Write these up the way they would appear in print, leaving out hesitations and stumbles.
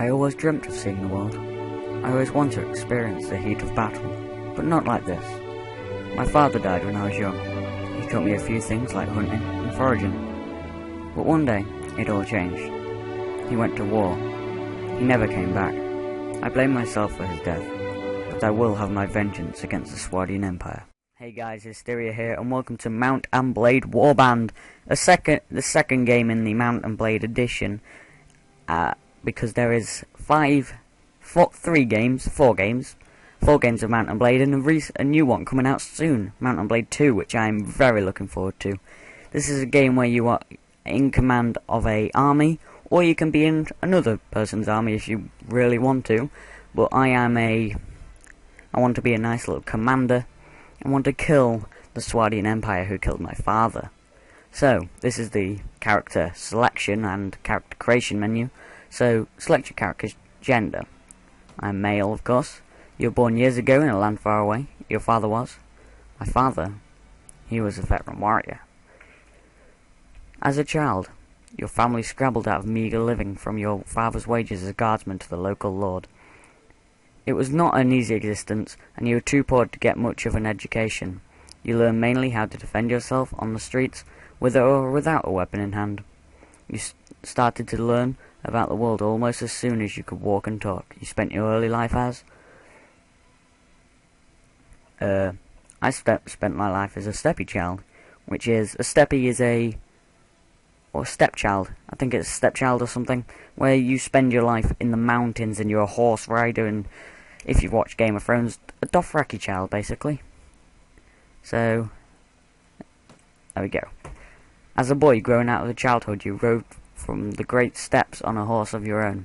I always dreamt of seeing the world. I always wanted to experience the heat of battle, but not like this. My father died when I was young. He taught me a few things like hunting and foraging. But one day, it all changed. He went to war. He never came back. I blame myself for his death, but I will have my vengeance against the Swardian Empire. Hey guys, Hysteria here, and welcome to Mount and Blade Warband, the second game in the Mount and Blade edition. Because there is four games of Mount and Blade, and a new one coming out soon, Mount and Blade 2, which I am very looking forward to. This is a game where you are in command of a army, or you can be in another person's army if you really want to. But I want to be a nice little commander. I want to kill the Swardian Empire who killed my father. So, this is the character selection and character creation menu. So, select your character's gender. I'm male, of course. You were born years ago in a land far away. Your father was. My father, he was a veteran warrior. As a child, your family scrabbled out of meagre living from your father's wages as a guardsman to the local lord. It was not an easy existence, and you were too poor to get much of an education. You learned mainly how to defend yourself on the streets, with or without a weapon in hand. You started to learn about the world almost as soon as you could walk and talk. You spent your early life as... I spent my life as a steppy child, which is... A steppy is a... or stepchild. I think it's stepchild or something, where you spend your life in the mountains and you're a horse rider, and if you've watched Game of Thrones, a Dothraki child, basically. So, there we go. As a boy growing out of the childhood, you rode from the great steppes on a horse of your own,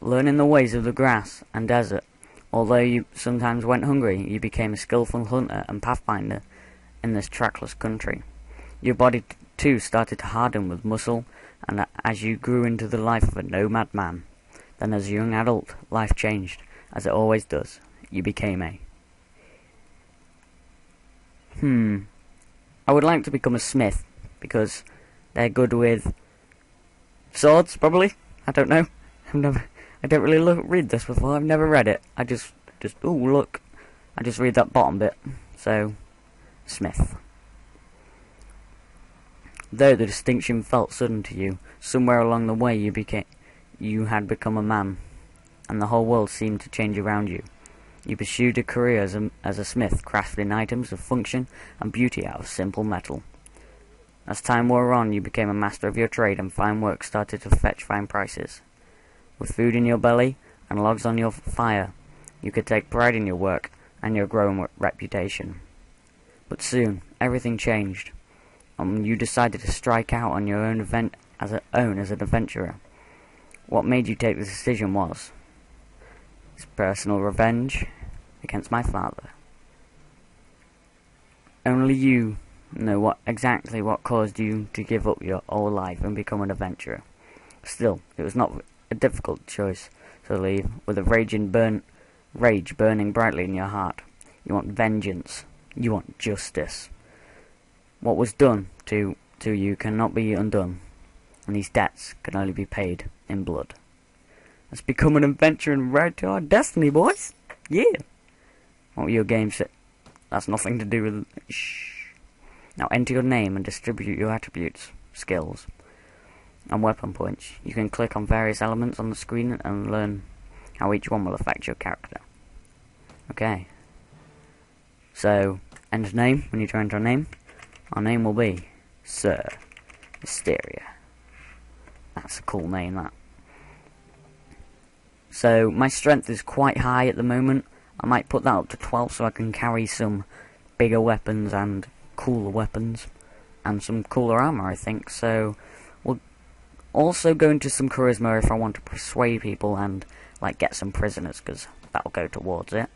learning the ways of the grass and desert. Although you sometimes went hungry, you became a skillful hunter and pathfinder in this trackless country. Your body too started to harden with muscle, and as you grew into the life of a nomad man. Then as a young adult, life changed, as it always does. You became a... I would like to become a smith, because they're good with swords, probably. I don't know. I don't really read this before. I've never read it. I just oh look, I just read that bottom bit. So, smith. Though the distinction felt sudden to you, somewhere along the way you had become a man, and the whole world seemed to change around you. You pursued a career as a smith, crafting items of function and beauty out of simple metal. As time wore on, you became a master of your trade, and fine work started to fetch fine prices. With food in your belly and logs on your fire, you could take pride in your work and your growing reputation. But soon, everything changed. You decided to strike out on your own as an adventurer. What made you take this decision was his personal revenge against my father. Only you know exactly what caused you to give up your old life and become an adventurer. Still, it was not a difficult choice to leave, with a rage burning brightly in your heart. You want vengeance. You want justice. What was done to you cannot be undone, and these debts can only be paid in blood. Let's become an adventurer and ride to our destiny, boys! Yeah! What were your games? That's nothing to do with... Shh. Now enter your name and distribute your attributes, skills, and weapon points. You can click on various elements on the screen and learn how each one will affect your character. Okay. So, enter name when you try to enter a name. Our name will be Sir Hysteria. That's a cool name, that. So, my strength is quite high at the moment. I might put that up to 12 so I can carry some bigger weapons and cooler weapons. And some cooler armor, I think. So, we'll also go into some charisma if I want to persuade people and, like, get some prisoners, because that'll go towards it.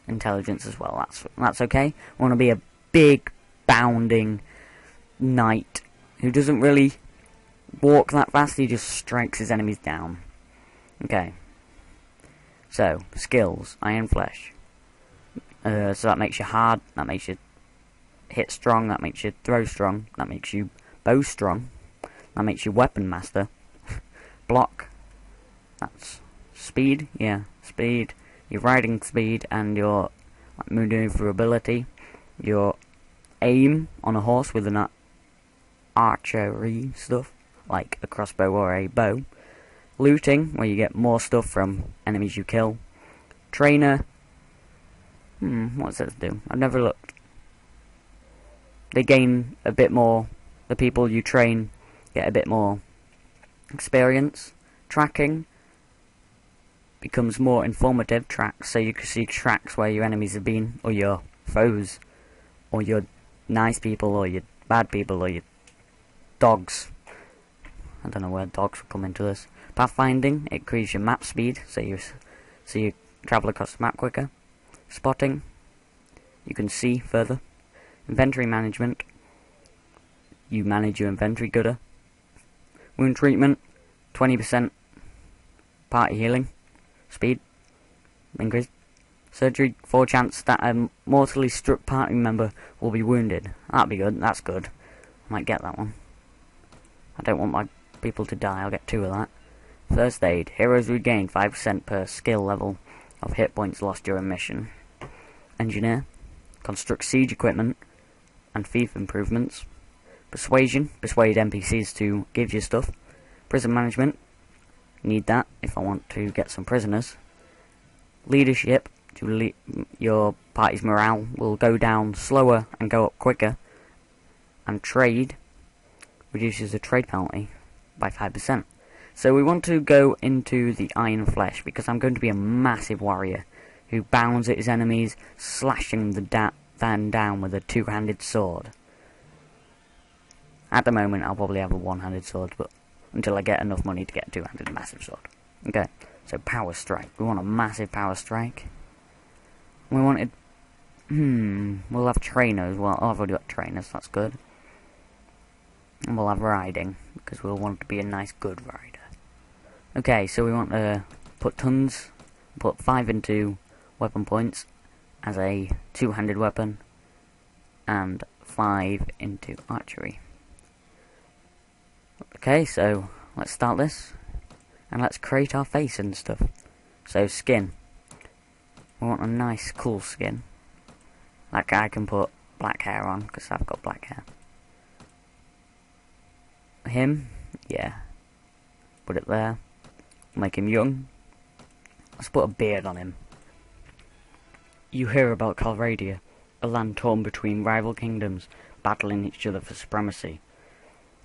Intelligence as well, that's okay. I want to be a big, bounding knight who doesn't really walk that fast, he just strikes his enemies down. Okay. So, skills, iron flesh. So that makes you hard, that makes you hit strong, that makes you throw strong, that makes you bow strong. That makes you Weapon Master. Block. That's speed. Yeah, speed. Your riding speed and your maneuverability. Your aim on a horse with an archery stuff, like a crossbow or a bow. Looting, where you get more stuff from enemies you kill. Trainer. What's that do? I've never looked. They gain a bit more. The people you train get a bit more experience. Tracking becomes more informative. Tracks, so you can see tracks where your enemies have been, or your foes, or your nice people, or your bad people, or your dogs. I don't know where dogs will come into this. Pathfinding, it increases your map speed, so you travel across the map quicker. Spotting, you can see further. Inventory management, you manage your inventory gooder. Wound treatment, 20% party healing, speed increase. Surgery, 4 chance that a mortally struck party member will be wounded. That'd be good, that's good. I might get that one. I don't want my people to die, I'll get 2 of that. First aid, heroes regain 5% per skill level of hit points lost during mission. Engineer, construct siege equipment and thief improvements. Persuasion, persuade NPCs to give you stuff. Prison management, need that if I want to get some prisoners. Leadership, your party's morale will go down slower and go up quicker. And trade, reduces the trade penalty by 5%. So we want to go into the Iron Flesh, because I'm going to be a massive warrior who bounds at his enemies, slashing the down with a 2-handed sword. At the moment I'll probably have a 1-handed sword, but until I get enough money to get a 2-handed massive sword. Okay, so power strike. We want a massive power strike. We wanted... we'll have trainers. Well, I've already got trainers, that's good. And we'll have riding, because we'll want to be a nice good rider. Okay, so we want to put 5 into weapon points as a 2-handed weapon, and 5 into archery. Okay, so let's start this, and let's create our face and stuff. So skin, we want a nice cool skin. Like I can put black hair on, because I've got black hair. Him, yeah, put it there, make him young. Let's put a beard on him. You hear about Calradia, a land torn between rival kingdoms, battling each other for supremacy.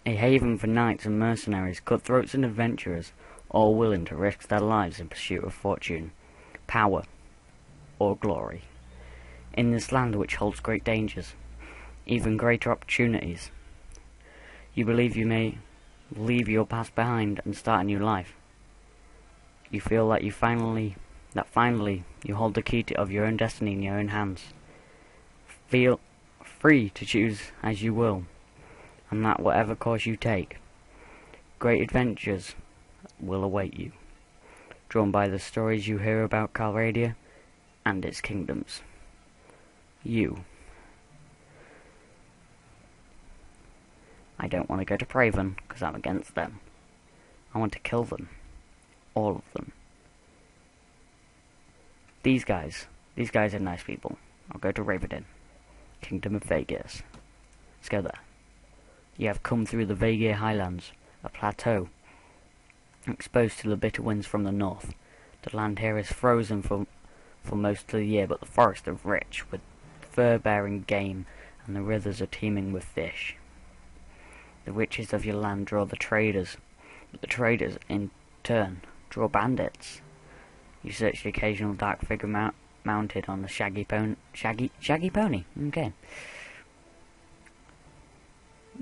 A haven for knights and mercenaries, cutthroats and adventurers, all willing to risk their lives in pursuit of fortune, power, or glory. In this land which holds great dangers, even greater opportunities, you believe you may leave your past behind and start a new life. You feel that finally you hold the key of your own destiny in your own hands. Feel free to choose as you will, and that whatever course you take, great adventures will await you, drawn by the stories you hear about Calradia and its kingdoms. I don't want to go to Praven, because I'm against them. I want to kill them. All of them. These guys are nice people. I'll go to Ravenheim, Kingdom of Vegas. Let's go there. You have come through the Vegir Highlands, a plateau, exposed to the bitter winds from the north. The land here is frozen for most of the year, but the forests are rich with fur-bearing game, and the rivers are teeming with fish. The riches of your land draw the traders, but the traders, in turn, draw bandits. You search the occasional dark figure mounted on the shaggy pony. Okay.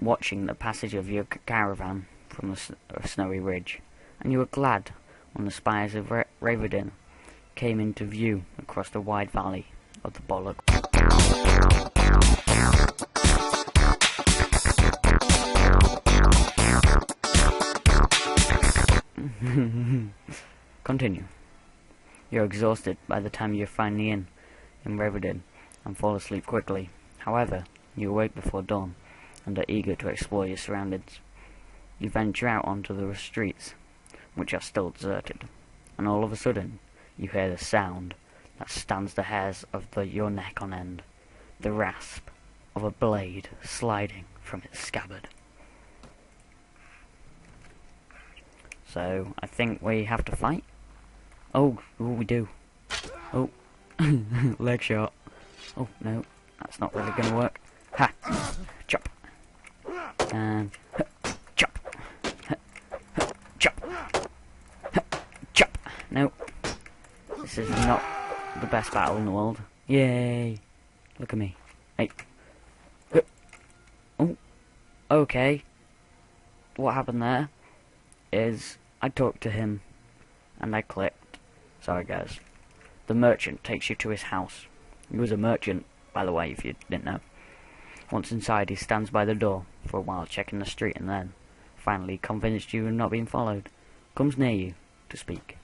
Watching the passage of your caravan from the snowy ridge, and you were glad when the spires of Ravenheim came into view across the wide valley of the Bollag. Continue. You're exhausted by the time you're finally in Ravenheim and fall asleep quickly. However, you awake before dawn and are eager to explore your surroundings. You venture out onto the streets, which are still deserted, and all of a sudden you hear the sound that stands the hairs of your neck on end, the rasp of a blade sliding from its scabbard. So, I think we have to fight. Oh, we do. Oh, leg shot. Oh, no, that's not really going to work. Ha! Chop. And chop. Chop. Chop. No. This is not the best battle in the world. Yay. Look at me. Hey. Oh. Okay. What happened there is I talked to him and I clicked. Sorry guys. The merchant takes you to his house. He was a merchant, by the way, if you didn't know. Once inside, he stands by the door for a while checking the street, and then, finally convinced you are not being followed, comes near you to speak.